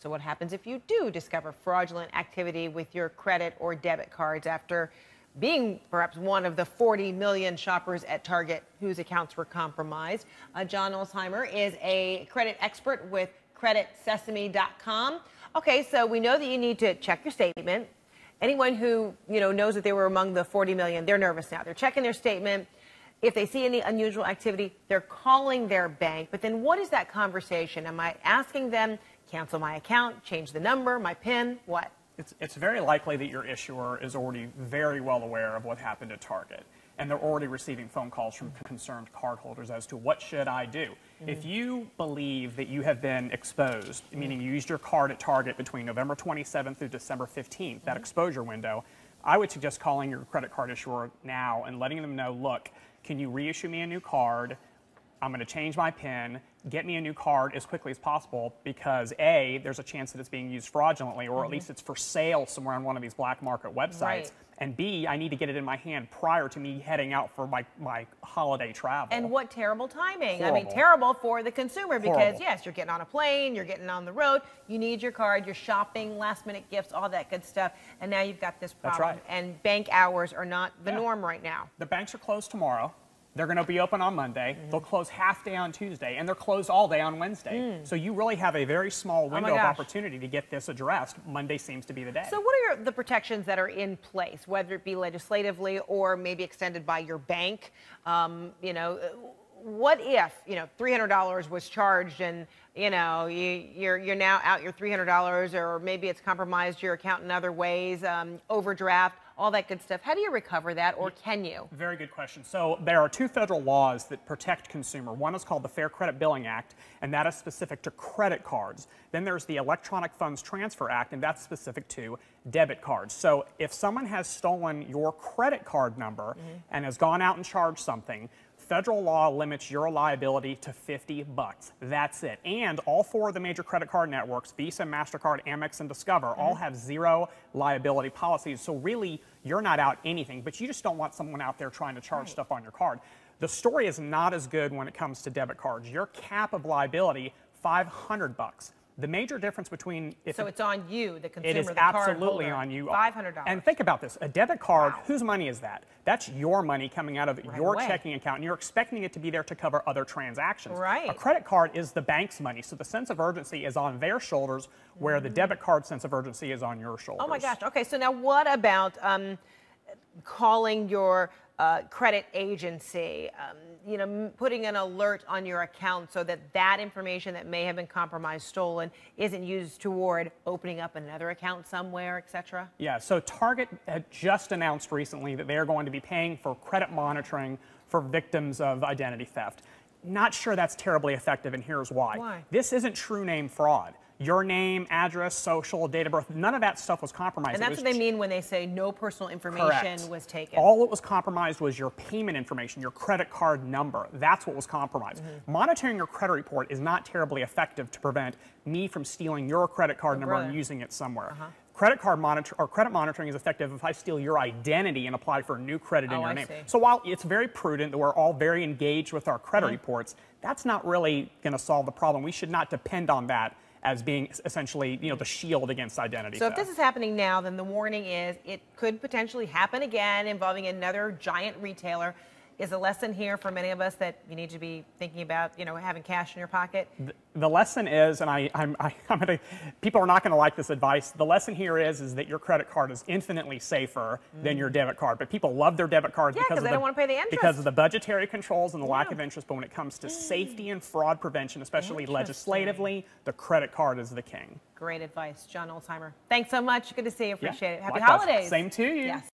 So what happens if you do discover fraudulent activity with your credit or debit cards after being perhaps one of the 40 million shoppers at Target whose accounts were compromised? John Ulzheimer is a credit expert with creditsesame.com. Okay, so we know that you need to check your statement. Anyone who, knows that they were among the 40 million, they're nervous now. They're checking their statement. If they see any unusual activity, they're calling their bank. But then what is that conversation? Am I asking them, cancel my account, change the number, my PIN, what? It's very likely that your issuer is already very well aware of what happened at Target, and they're already receiving phone calls from concerned cardholders as to what should I do. If you believe that you have been exposed, meaning you used your card at Target between November 27th through December 15th, that exposure window, I would suggest calling your credit card issuer now and letting them know, look, can you reissue me a new card? I'm going to change my PIN, get me a new card as quickly as possible because A, there's a chance that it's being used fraudulently or at least it's for sale somewhere on one of these black market websites. Right. And B, I need to get it in my hand prior to me heading out for my holiday travel. And what terrible timing. Horrible. I mean, terrible for the consumer because, Horrible. yes, you're getting on a plane, you're getting on the road, you need your card, you're shopping, last-minute gifts, all that good stuff, and now you've got this problem. That's right. And bank hours are not the norm right now. The banks are closed tomorrow. They're going to be open on Monday. They'll close half day on Tuesday, and they're closed all day on Wednesday. So you really have a very small window of opportunity to get this addressed. Monday seems to be the day. So what are the protections that are in place, whether it be legislatively or maybe extended by your bank? What if, $300 was charged and, you're now out your $300, or maybe it's compromised your account in other ways, overdraft, all that good stuff. How do you recover that, or can you? Very good question. So there are two federal laws that protect consumer. One is called the Fair Credit Billing Act, and that is specific to credit cards. Then there's the Electronic Funds Transfer Act, and that's specific to debit cards. So if someone has stolen your credit card number and has gone out and charged something, federal law limits your liability to $50. That's it. And all four of the major credit card networks, Visa, MasterCard, Amex, and Discover, all have zero liability policies. So really, you're not out anything, but you just don't want someone out there trying to charge stuff on your card. The story is not as good when it comes to debit cards. Your cap of liability, $500. The major difference between... So it's on you, the consumer, it is the card absolutely holder. on you. $500. And think about this. A debit card, whose money is that? That's your money coming out of your away. checking account, and you're expecting it to be there to cover other transactions. Right. A credit card is the bank's money, so the sense of urgency is on their shoulders, where the debit card sense of urgency is on your shoulders. Oh my gosh. Okay, so now what about calling your credit agency, putting an alert on your account so that that information that may have been compromised, stolen, isn't used toward opening up another account somewhere, etc.? Yeah, so Target had just announced recently that they are going to be paying for credit monitoring for victims of identity theft. Not sure that's terribly effective, and here's why. Why? This isn't true name fraud. Your name, address, social, date of birth, none of that stuff was compromised. And that's what they mean when they say no personal information was taken. All that was compromised was your payment information, your credit card number. That's what was compromised. Monitoring your credit report is not terribly effective to prevent me from stealing your credit card number and using it somewhere. Credit monitoring is effective if I steal your identity and apply for new credit in your name. So while it's very prudent that we're all very engaged with our credit reports, that's not really going to solve the problem. We should not depend on that as being essentially, the shield against identity theft. So if this is happening now, then the warning is it could potentially happen again involving another giant retailer. Is a lesson here for many of us that you need to be thinking about, having cash in your pocket? The lesson is, and people are not going to like this advice. The lesson here is that your credit card is infinitely safer than your debit card. But people love their debit cards because they don't want to pay the interest. Because of the budgetary controls and the lack of interest. But when it comes to safety and fraud prevention, especially legislatively, the credit card is the king. Great advice, John Ulzheimer. Thanks so much. Good to see you. Appreciate it. Happy Likewise. holidays. Same to you. Yes.